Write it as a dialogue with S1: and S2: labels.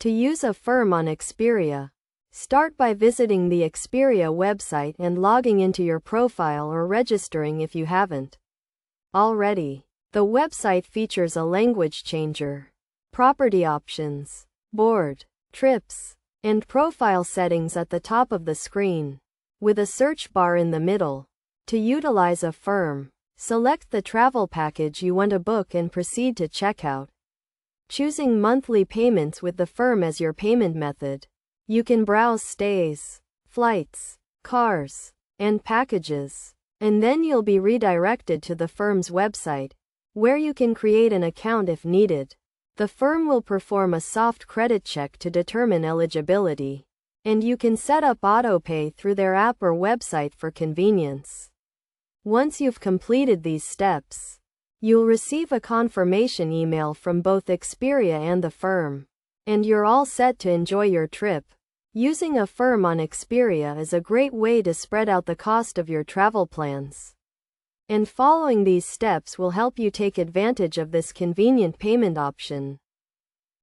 S1: To use Affirm on Expedia, start by visiting the Expedia website and logging into your profile or registering if you haven't already. The website features a language changer, property options, board, trips, and profile settings at the top of the screen, with a search bar in the middle. To utilize Affirm, select the travel package you want to book and proceed to checkout. Choosing monthly payments with the firm as your payment method, you can browse stays, flights, cars, and packages, and then you'll be redirected to the firm's website, where you can create an account if needed. The firm will perform a soft credit check to determine eligibility, and you can set up autopay through their app or website for convenience. Once you've completed these steps, you'll receive a confirmation email from both Expedia and the firm, and you're all set to enjoy your trip. Using Affirm on Expedia is a great way to spread out the cost of your travel plans. And following these steps will help you take advantage of this convenient payment option.